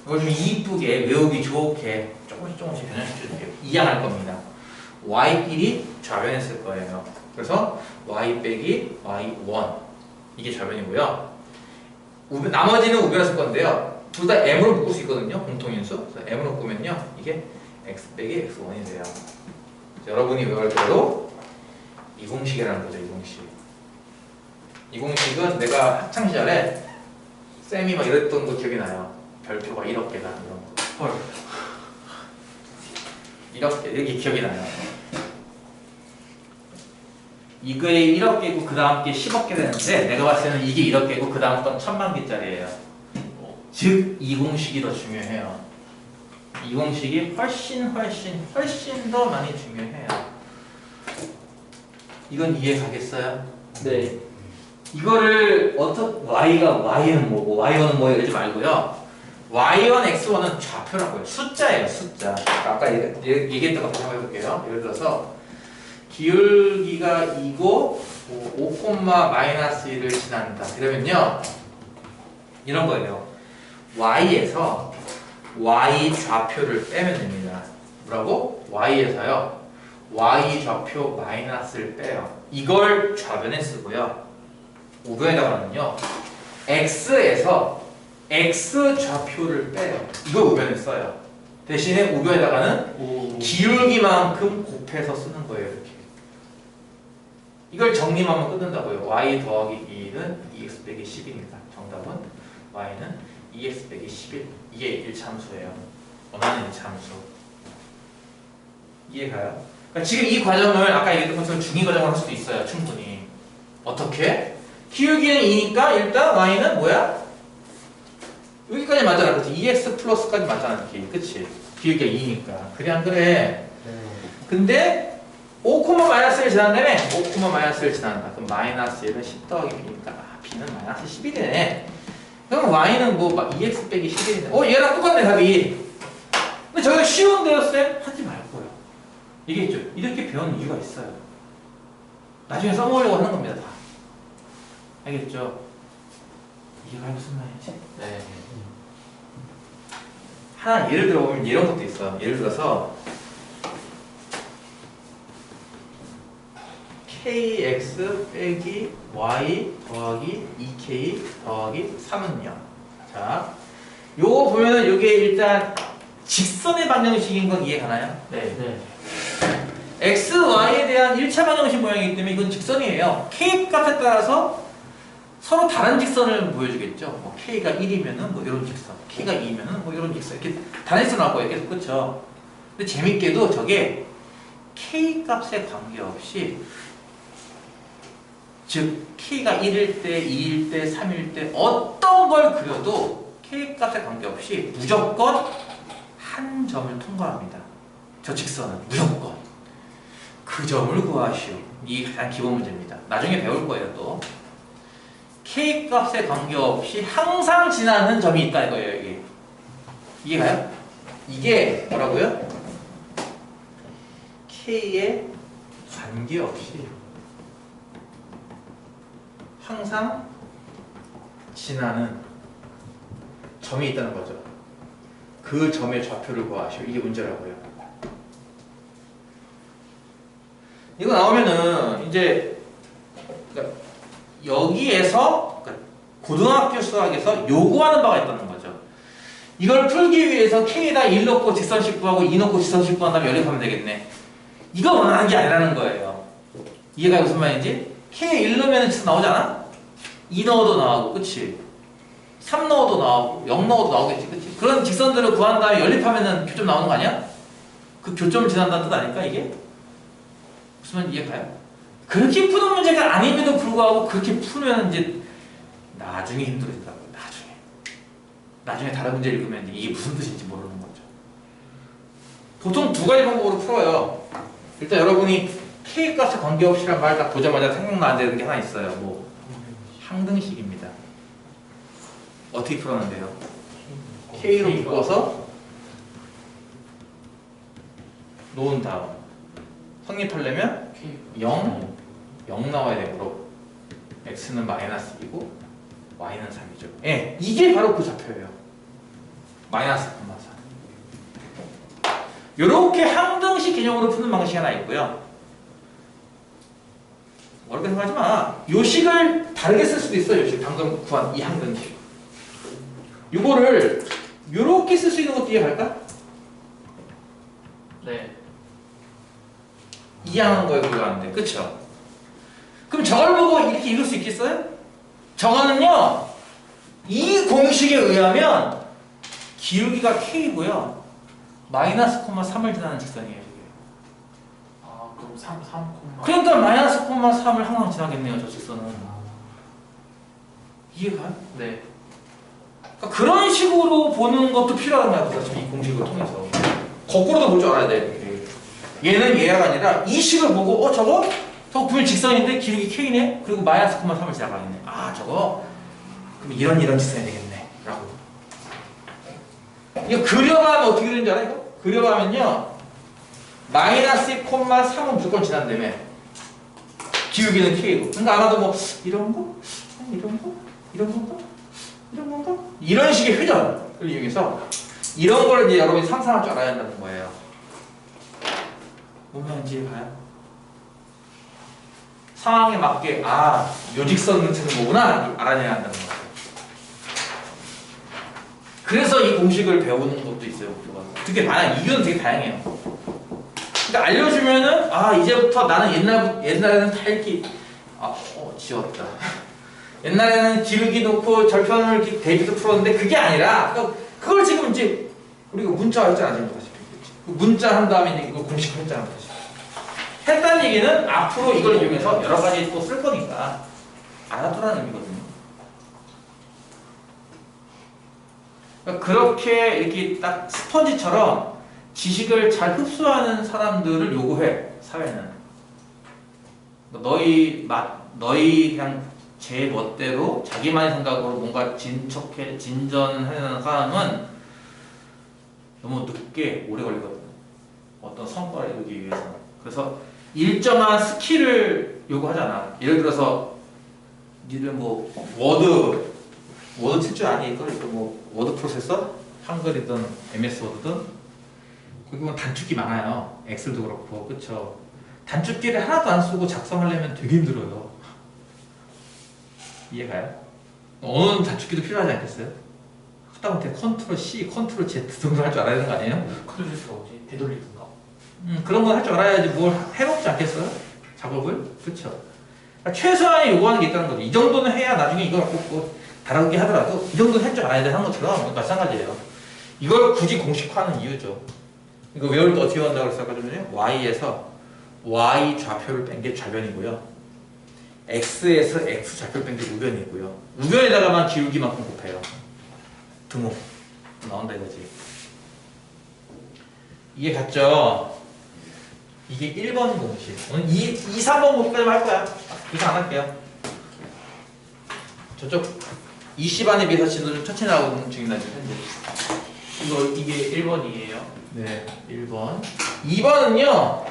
이걸 좀 이쁘게 외우기 좋게 조금씩 변형시켜줄게요. 이양할 겁니다. y끼리 좌변했을 거예요. 그래서 y 빼기 y1 이게 좌변이고요. 나머지는 우변했을 건데요. 둘 다 m으로 묶을 수 있거든요. 공통인수. 그래서 m으로 묶으면요. 이게 x 빼기 x1이 돼요. 여러분이 외울 때도 이 공식이라는 거죠. 이 공식. 이 공식은 내가 학창시절에 쌤이 막 이랬던 거 기억이 나요. 별표가 1억 개다 이런 거. 헐. 1억 개 이렇게 기억이 나요. 이거에 1억 개고 그 다음 게 10억 개 되는데 내가 봤을 때는 이게 1억 개고 그 다음 건 1000만 개짜리예요. 즉 이 공식이 더 중요해요. 이 공식이 훨씬 더 많이 중요해요. 이건 이해 가겠어요? 네. 이거를 y는 뭐고 y1은 뭐예요 이러지 말고요. y1, x1은 좌표라고요. 숫자예요. 숫자. 아까 얘기했던 거 다시 한번 해볼게요. 예를 들어서 기울기가 2고 5,-1을 지난다. 그러면요 이런 거예요. y에서 y 좌표를 빼면 됩니다. 뭐라고? y에서요 y 좌표 마이너스를 빼요. 이걸 좌변에 쓰고요. 우변에다가는요 x에서 x 좌표를 빼요. 이걸 우변에 써요. 대신에 우변에다가는 기울기만큼 곱해서 쓰는 거예요. 이렇게. 이걸 정리하면 끝난다고요. y 더하기 2는 2x 빼기 10입니다. 정답은 y는 2x 빼기 11. 이게 1차함수예요. 원하는 1차함수. 이해가요? 그러니까 지금 이 과정을 아까 얘기했던 것처럼 중2 과정을 할 수도 있어요. 충분히. 어떻게? 기울기는 2니까 일단 y는 뭐야? 여기까지 맞잖아. 그치? 2x 플러스까지 맞잖아. 그치? 기울기가 2니까. 그래 안 그래? 근데 5,-를 지난 다음에 5,-를 지난다. 그럼 마이너스 1은 10 더하기 b니까 b는 마이너스 11이네. 그럼 y는 뭐 2x 빼기 11이네. 얘랑 똑같네 답이. 근데 저게 쉬운데요 쌤? 하지 말고요. 얘기했죠. 이렇게 배우는 이유가 있어요. 나중에 써먹으려고 하는 겁니다 다. 알겠죠? 이해가 무슨 말인지? 네. 하나 예를 들어보면 이런 것도 있어요. 예를 들어서 kx 빼기 y 더하기 2k 더하기 3은요. 자, 요거 보면은 요게 일단 직선의 방정식인 건 이해 가나요? 네. 네. x, y에 대한 1차 방정식 모양이기 때문에 이건 직선이에요. k 값에 따라서 서로 다른 직선을 보여주겠죠. 뭐 k가 1이면은 뭐 이런 직선, k가 2면은 뭐 이런 직선 이렇게 다른 직선 나올 거예요. 계속 그렇죠. 근데 재밌게도 저게 k 값에 관계없이 즉 k가 1일 때, 2일 때, 3일 때 어떤 걸 그려도 k 값에 관계없이 무조건 한 점을 통과합니다. 저 직선은 무조건 그 점을 구하시오. 이게 가장 기본 문제입니다. 나중에 배울 거예요 또. k 값에 관계없이 항상 지나는 점이 있다 이거예요. 이게 이해가요? 이게 뭐라고요? k에 관계없이 항상 지나는 점이 있다는 거죠. 그 점의 좌표를 구하시오. 이게 문제라고요. 이거 나오면은 이제 그러니까 여기에서 그러니까 고등학교 수학에서 요구하는 바가 있다는 거죠. 이걸 풀기 위해서 K에다 1 넣고 직선식 구하고 2 넣고 직선식 구한 다음에 연립하면 되겠네. 이거 원하는 게 아니라는 거예요. 이해가 무슨 말인지? K에 1 넣으면 직선 나오잖아? 2 넣어도 나오고 그치? 3 넣어도 나오고 0 넣어도 나오겠지 그치? 그런 직선들을 구한 다음에 연립하면 교점 나오는 거 아니야? 그 교점을 지난다는 뜻 아닐까 이게? 무슨 말인지 이해가요? 그렇게 푸는 문제가 아님에도 불구하고 그렇게 풀면 이제 나중에 힘들어진다고요. 나중에 다른 문제 읽으면 이게 무슨 뜻인지 모르는 거죠. 보통 두 가지 방법으로 풀어요. 일단 여러분이 K 값에 관계없이란 말 딱 보자마자 생각나는 되는 게 하나 있어요. 뭐 항등식입니다. 어떻게 풀었는데요? K로 묶어서 놓은 다음 성립하려면 0, 0 나와야 되므로 x는 마이너스 2고 y는 3이죠. 예, 이게 바로 그 좌표예요. 마이너스 3. 요렇게 항등식 개념으로 푸는 방식이 하나 있고요. 어렵게 생각하지 마. 요 식을 다르게 쓸 수도 있어요. 요 식. 방금 구한 이 항등식. 요거를 요렇게 쓸 수 있는 것도 이해갈까? 네. 이해하는 거에 불과한데, 그쵸? 그럼 저걸 보고 이렇게 읽을 수 있겠어요? 저거는요, 이 공식에 의하면 기울기가 k고요, 마이너스 콤마 3을 지나는 직선이에요. 이게. 아 그럼 3. 그러니까 마이너스 콤마 3을 항상 지나겠네요, 저 직선은. 이해가요? 네. 그러니까 그런 식으로 보는 것도 필요한 거야, 지금 이 공식을 통해서. 거꾸로도 볼 줄 알아야 돼. 이렇게. 얘는 얘가 아니라 이 식을 보고 저거 분명 직선인데 기울기 k네? 그리고 마이너스 콤마 3을 지나가겠네. 아 저거 그럼 이런 직선이 되겠네 라고. 이거 그려가면 어떻게 되는 줄 알아? 이거? 그려가면요 마이너스 콤마 3은 무조건 지난다며. 기울기는 k고. 그러니까 아마도 뭐 이런 거? 이런 거? 이런 건가? 이런 건가? 이런 식의 회전을 이용해서 이런 걸 이제 여러분이 상상할 줄 알아야 한다는 거예요. 보면 이제 봐요. 상황에 맞게 요직선을 찾는 거구나 알아내야 한다는 거예요. 그래서 이 공식을 배우는 것도 있어요. 되게 많아요. 이유는 되게 다양해요. 그러니까 알려주면은 이제부터 나는 옛날에는 다 이렇게 지웠다. 옛날에는 기울기 놓고 절편을 대입해서 풀었는데 그게 아니라 그걸 지금 이제 우리가 문자 했잖아 지금 다시. 그 문자 한 다음에 이제 이거 공식 했잖아 다시. 했다는 얘기는 앞으로 이걸 이용해서 여러 가지 또 쓸 거니까 알아두라는 의미거든요. 그러니까 그렇게 이렇게 딱 스펀지처럼 지식을 잘 흡수하는 사람들을 요구해 사회는. 너희 그냥 제 멋대로 자기만의 생각으로 뭔가 진전하는 사람은 너무 늦게 오래 걸리거든요. 어떤 성과를 이루기 위해서는. 그래서 일정한 스킬을 요구하잖아. 예를 들어서 니들 뭐 워드 칠 줄 아니? 이거 뭐 워드 프로세서? 한글이든 MS 워드든 거기 보면 단축키 많아요. 엑셀도 그렇고 그쵸? 단축키를 하나도 안 쓰고 작성하려면 되게 힘들어요. 이해가요? 어느 단축키도 필요하지 않겠어요? 하다못해 컨트롤 C, 컨트롤 Z 정도 할 줄 알아야 되는 거 아니에요? 컨트롤스가 뭐지? 되돌리든가? 그런 건 할 줄 알아야지 뭘 해먹지 않겠어요? 작업을? 그렇죠. 최소한의 요구하는 게 있다는 거죠. 이 정도는 해야 나중에 이걸 갖고 뭐 다르게 하더라도 이 정도는 할 줄 알아야 되는 것처럼 마찬가지예요. 이걸 굳이 공식화하는 이유죠. 이거 외울 때 어떻게 한다고 그랬었거든요. Y에서 Y 좌표를 뺀 게 좌변이고요. X에서 X 좌표를 뺀 게 우변이고요. 우변에다가만 기울기만큼 곱해요. 등호 나온다 이거지. 이해 갔죠? 이게 1번 공식. 오늘 2, 3번 공식까지만 할 거야. 이상 안 할게요. 저쪽 20안에 비해서 진도 좀 천천히 나오는 중이다 지금 현재. 이게 1번이에요. 네, 1번. 2번은요.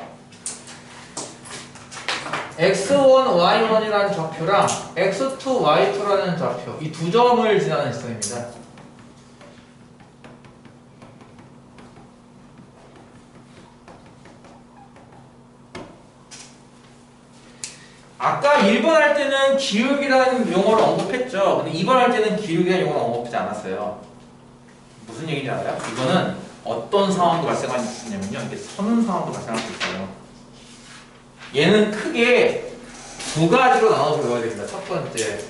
x1, y1이라는 좌표랑 x2, y2라는 좌표 이 두 점을 지나는 시선입니다. 아까 1번 할 때는 기울기라는 용어를 언급했죠. 근데 2번 할 때는 기울기라는 용어를 언급하지 않았어요. 무슨 얘기인지 알아요? 이거는 어떤 상황도 발생하냐면요. 이게 서는 상황도 발생할 수 있어요. 얘는 크게 두 가지로 나눠서 외워야 됩니다. 첫 번째,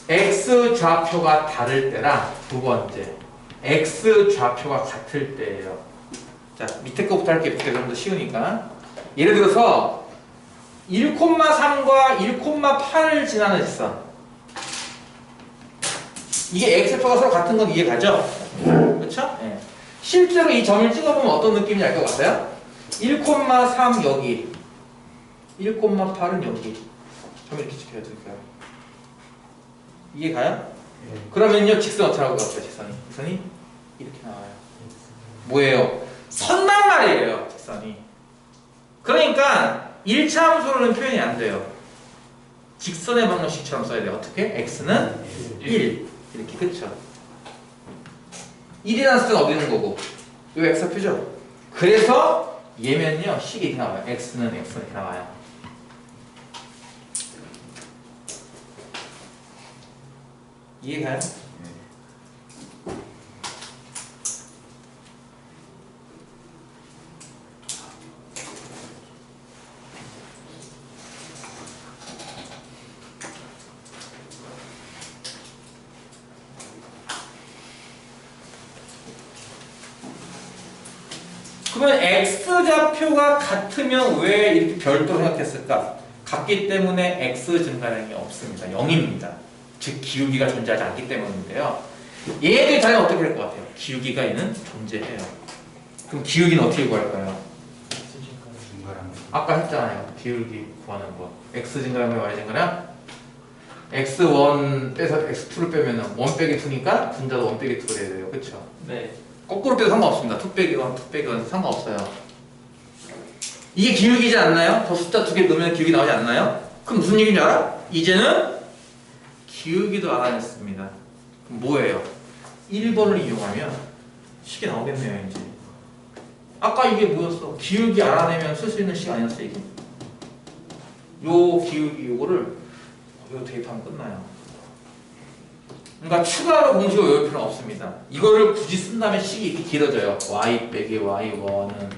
x 좌표가 다를 때랑 두 번째, x 좌표가 같을 때예요. 자, 밑에 거부터 할게요. 밑에 좀 더 쉬우니까. 예를 들어서 1,3과 1,8을 지나는 시선. 이게 x표가 서로 같은 건 이해가죠? 그렇죠? 네. 실제로 이 점을 찍어보면 어떤 느낌인지 알 것 같아요? 1,3 여기 1,8은 여기 점 이렇게 찍혀요. 이해가요? 네. 그러면요 직선 어떻게 하고 갔어요? 직선이 이렇게 나와요. 뭐예요? 선단 말이에요. 직선이. 그러니까 1차 함수로는 표현이 안 돼요. 직선의 방정식처럼 써야 돼요. 어떻게? x는 1 이렇게. 그쵸? 1이라는 숫자는 어디 있는 거고 이 x표죠? 그래서 얘면요 식이 이렇게 나와요. x는 이렇게 나와요. 이해가요? 그러면 x좌표가 같으면 왜 이렇게 별도로 생각했을까? 같기 때문에 x 증가량이 없습니다. 0입니다. 즉 기울기가 존재하지 않기 때문인데요. 얘들 자리는 어떻게 될 것 같아요? 기울기가 얘는 존재해요. 그럼 기울기는 어떻게 구할까요? 아까 했잖아요. 기울기 구하는 거. x 증가량과 y 증가량 x1 빼서 x2를 빼면 1 빼기 2니까 분자도 1 빼기 2가 돼야 돼요. 그쵸? 네. 거꾸로 빼도 상관없습니다. 2 빼기 1, 2 빼기 1 상관없어요. 이게 기울기지 않나요? 저 숫자 2개 넣으면 기울기 나오지 않나요? 그럼 무슨 얘기인지 알아? 이제는 기울기도 알아냈습니다. 그럼 뭐예요? 1번을 이용하면 식이 나오겠네요. 이제 아까 이게 뭐였어? 기울기 알아내면 쓸 수 있는 식 아니었어 이게? 요 기울기 요거를 이거 대입하면 끝나요. 그러니까 추가로 공식을 외울 필요는 없습니다. 이거를 굳이 쓴다면 식이 이렇게 길어져요. y 빼기 y1은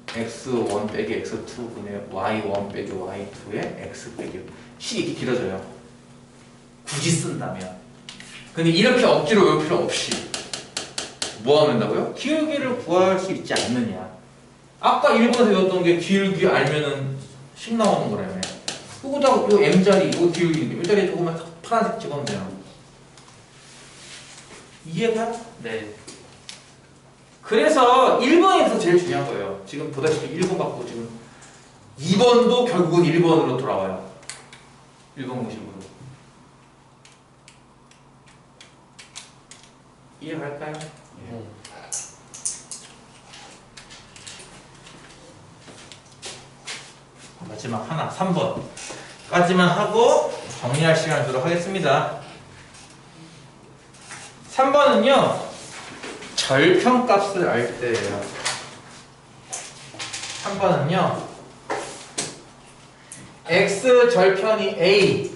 x1 빼기 x2분의 y1 빼기 y2의 x 빼기 식이 이렇게 길어져요. 굳이 쓴다면. 근데 이렇게 억지로 외울 필요 없이 뭐 하면 된다고요? 기울기를 구할 수 있지 않느냐. 아까 1번에서 배웠던 게 기울기 알면은 식 나오는 거라며. 그거다가 요 m자리 이거 기울기인데 이 자리에 조금만 파란색 찍으면 돼요. 이해가? 네. 그래서 1번에서 제일 중요한 거예요. 지금 보다시피 1번 갖고 지금 2번도 결국은 1번으로 돌아와요. 1번 공식으로. 이해갈까요? 네. 마지막 하나 3번까지만 하고 정리할 시간을 주도록 하겠습니다. 3번은요 절편값을 알 때예요. 3번은요 x 절편이 a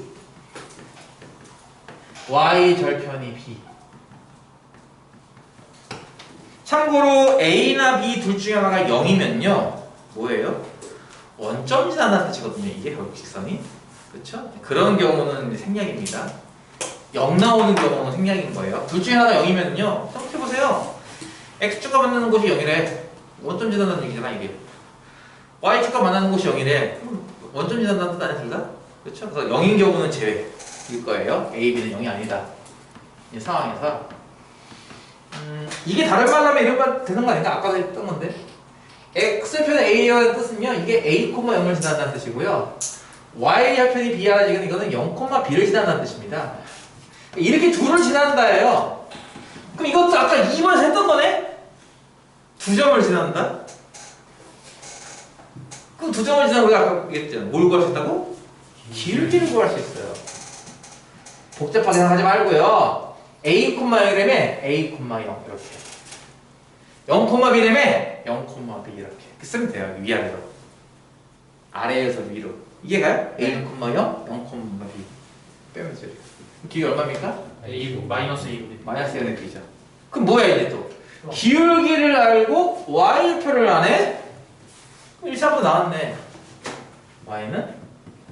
y 절편이 b 참고로 A나 B 둘 중에 하나가 0이면요 뭐예요? 원점 지나는 뜻이거든요. 이게 결국 직선이. 그렇죠? 그런 경우는 이제 생략입니다. 0 나오는 경우는 생략인 거예요. 둘 중에 하나가 0이면요 생각해보세요. X축과 만나는 곳이 0이래. 원점 지나는 얘기잖아 이게. Y축과 만나는 곳이 0이래. 원점 지난다는 뜻 아니야 둘 다? 그렇죠? 그래서 0인 경우는 제외일 거예요. A, B는 0이 아니다. 이 상황에서 이게 다른 말 하면 이런 말 되는 거 아닌가? 아까도 했던 건데 X편 A라는 뜻은요 이게 A, 0을 지난다는 뜻이고요 Y편이 B라는 이거는 0, B를 지난다는 뜻입니다. 이렇게 둘을 지난다예요. 그럼 이것도 아까 2번에서 했던 거네? 두 점을 지난다? 그럼 두 점을 지나면 우리가 아까 얘기했잖아. 뭘 구할 수 있다고? 길기를 구할 수 있어요. 복잡하게 생각하지 말고요. A, 0이라며 A, 0 이렇게 0, B라며 0, B 이렇게 쓰면 돼요. 위아래로 아래에서 위로 이해가요? A, 0, 0, B 빼면 되죠. 길이 얼마입니까? A 마이너스 A 마이너스 1의 B죠. 그럼 뭐야 이제 또? 기울기를 알고 Y표를 안 해? 그럼 1차부터 나왔네. Y는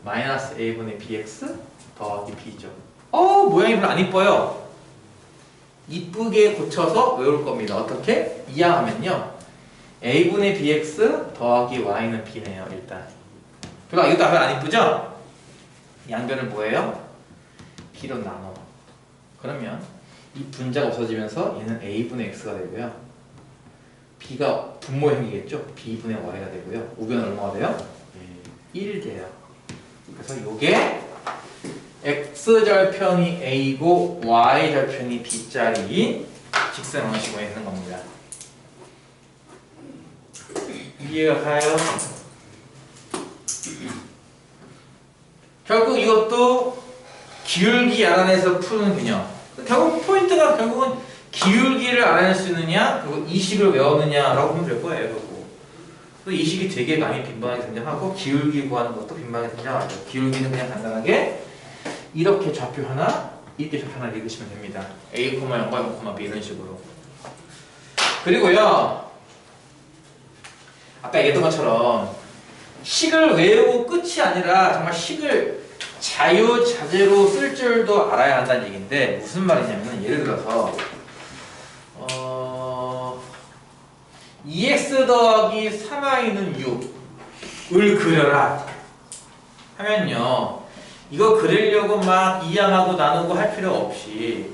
마이너스 A분의 BX 더하기 B죠. 모양이 별로 안 이뻐요. 이쁘게 고쳐서 외울 겁니다. 어떻게? 이항하면요 A분의 BX 더하기 Y는 B네요. 일단 그러니까 이것도 별로 안 이쁘죠? 양변을 뭐예요? B로 나눠. 그러면 이 분자가 없어지면서 얘는 A분의 X가 되고요 B가 분모형이겠죠? B분의 Y가 되고요 우변은 얼마가 돼요? 1 돼요. 그래서 요게 X절편이 A고 Y절편이 B짜리인 직선 원식으로 있는 겁니다. 이해가 가요? 결국 이것도 기울기 알아내서 푸는 균형. 결국 포인트가 결국은 기울기를 알아낼 수 있느냐 그리고 이 식을 외우느냐라고 보면 될 거예요. 결국. 또 이 식이 되게 많이 빈번하게 등장하고 기울기 구하는 것도 빈번하게 등장하죠. 기울기는 그냥 간단하게 이렇게 좌표 하나 이렇게 좌표 하나 읽으시면 됩니다. A, 0, 0, B 이런 식으로. 그리고요 아까 얘기했던 것처럼 식을 외우고 끝이 아니라 정말 식을 자유자재로 쓸 줄도 알아야 한다는 얘기인데 무슨 말이냐면 예를 들어서 2x 더하기 3y는 6을 그려라 하면요 이거 그리려고 막 이항하고 나누고 할 필요 없이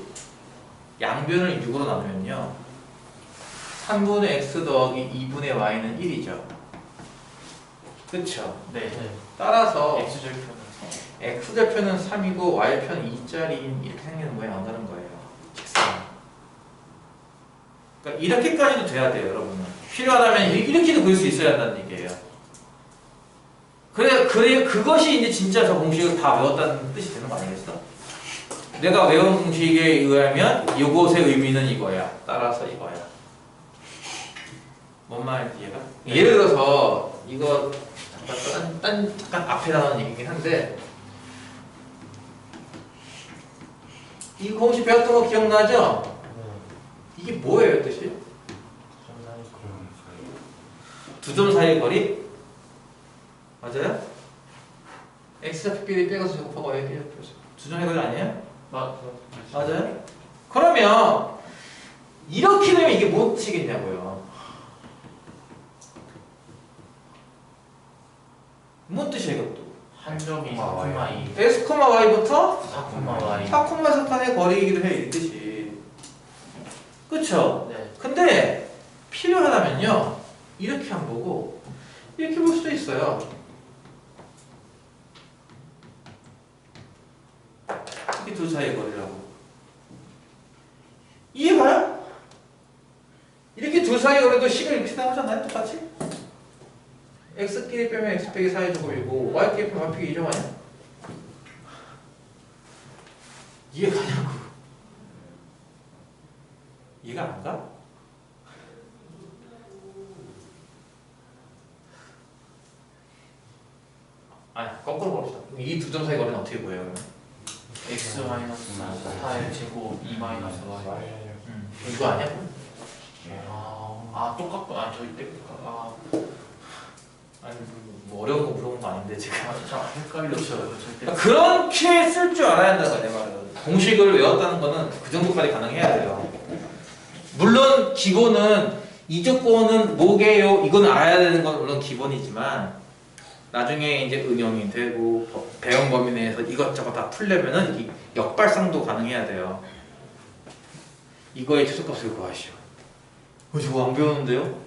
양변을 6으로 나누면요 3분의 x 더하기 2분의 y는 1이죠. 그쵸? 네. 따라서 X절편은 X절편은 3이고 Y편은 2짜리인 이렇게 생기는 모양이 나오는 거예요. 직선. 그러니까 이렇게까지도 돼야 돼요, 여러분은. 필요하다면 이렇게도 그릴 수 있어야 한다는 얘기예요. 그래 그것이 이제 진짜 저 공식을 다 외웠다는 뜻이 되는 거 아니겠어? 내가 외운 공식에 의하면 이것의 의미는 이거야. 따라서 이거야. 뭔 말인지 이해가? 예를 들어서 이거 잠깐 앞에 나오는 얘기긴 한데 이 공식 배웠던 거 기억나죠? 이게 뭐예요 뜻이? 두 점 사이의 거리? 맞아요? X좌표 끼리 빼가서 제곱하고 Y 끼리 두 점의 거리 아니에요? 맞아요? 그러면 이렇게 되면 이게 뭐 뜻이겠냐고요? 뭔 뜻이야 이것도? 한 점이 4,2 X, Y부터 4,Y 4,4칸의 거리이기도 해 이 뜻이. 그쵸? 네. 근데 필요하다면요 이렇게 안 보고 이렇게 볼 수도 있어요. 이 두 사이의 거리라고. 이해가요? 이렇게 두 사이의 거리도 식을 이렇게 나오잖아요 똑같이? X끼리 빼면 X 빼기 4의 제곱이고 Y끼리 빼면 Y 빼기 2점 아니야? 이해가냐고. 이해가 안 가? 아니 거꾸로 봅시다. 이 두 점 사이 거리는 어떻게 보여요? 그러면? X 마이너스 4의 제곱 2 마이너스 Y 이거 아니야? 아 똑같고 저희 때 아니 뭐 어려운 거 물어본 거 아닌데 지금. 자 헷갈렸어요. 저희 때. 그렇게 쓸 줄 알아야 한다는 거야 내 말은. 공식을 외웠다는 거는 그 정도까지 가능해야 돼요. 물론 기본은 이 조건은 뭐게요? 이건 알아야 되는 건 물론 기본이지만 나중에 이제 응용이 되고 배운 범위 내에서 이것저것 다 풀려면은 이 역발상도 가능해야 돼요. 이거의 최소값을 구하시오. 저거 안 배웠는데요?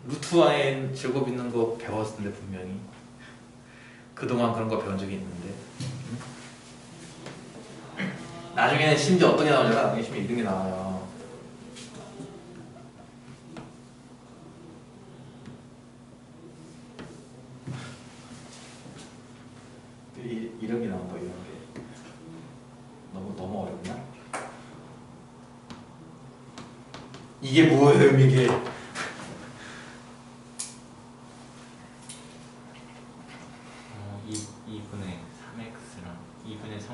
루트 안에 제곱 있는 거 배웠을 텐데 분명히 그동안 그런 거 배운 적이 있는데 나중에는 심지어 어떤 게 나오냐면 나중에 심지어 이런 게 나와요. 이런 게 나온다. 이런 게 너무 어렵나? 이게 뭐예요 이게? 2분의 3x랑 2분의 3,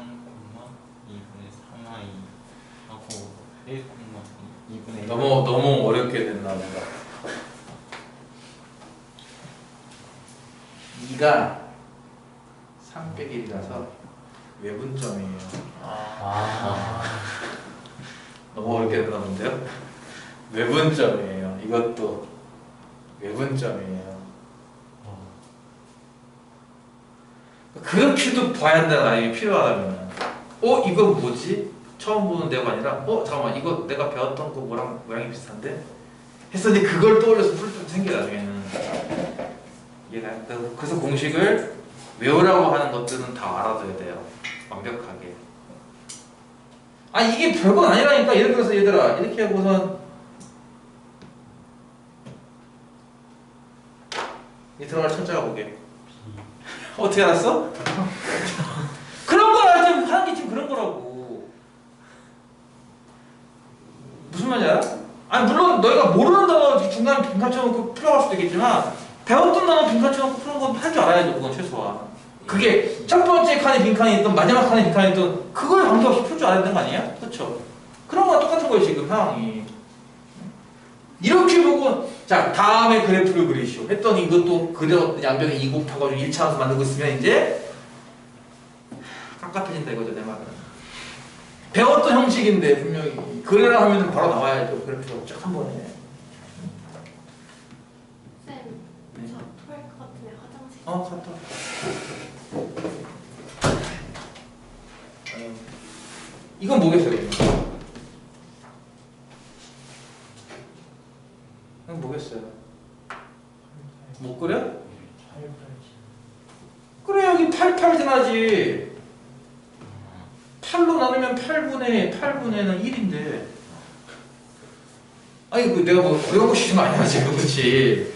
2분의 3y 하고 1, 2분의 1 너무 어렵게 됐나 보다. 2가 3 빼기 1이라서 외분점이에요. 너무 어렵게 됐나 본데요? 외분점이에요. 이것도 외분점이에요. 그렇게도 봐야 한다는 아이가 필요하다면 이건 뭐지? 처음 보는 내가 아니라 잠깐만 이거 내가 배웠던 거 뭐랑 모양이 비슷한데? 했더니 그걸 떠올려서 풀 때 생겨 나중에는. 얘가 그래서 공식을 외우라고 하는 것들은 다 알아둬야 돼요. 완벽하게. 이게 별건 아니라니까. 예를 들어서 얘들아 이렇게 하고선 이 들어갈 천자가 뭐게? 어떻게 알았어? 그런 거라 지금 하는 게 지금 그런 거라고. 무슨 말인지 알아? 물론 너희가 모르는 단어 중간에 빈칸 쳐놓고 풀어갈 수도 있겠지만 배웠던 단어 빈칸 쳐놓고 푸는 건 할 줄 알아야죠. 그건 최소한. 그게 첫 번째 칸에 빈칸이 있든 마지막 칸에 빈칸이 있든 그걸 관계없이 풀 줄 알아야 되는 거 아니야? 그렇죠? 그런 거랑 똑같은 거예요 지금 상황이. 이렇게 보고 자 다음에 그래프를 그리시오 했더니 이것도 그려 양변에 2 곱하고 1차원에서 만들고 있으면 이제 깝깝해진다 이거죠 내 말은. 배웠던 형식인데 분명히 그래라 하면 바로 나와야죠. 그래프가 쫙 한 번에. 쌤, 네. 저 토할 것 같은데 화장실. 갔다. 이건 뭐겠어요? 이건 뭐겠어요? 못 그려? 그래 여기 88 지나지. 8로 나누면 8분의는 1인데. 아니 내가 뭐 어려운 거 시키는 거 아니야 지금 그렇지?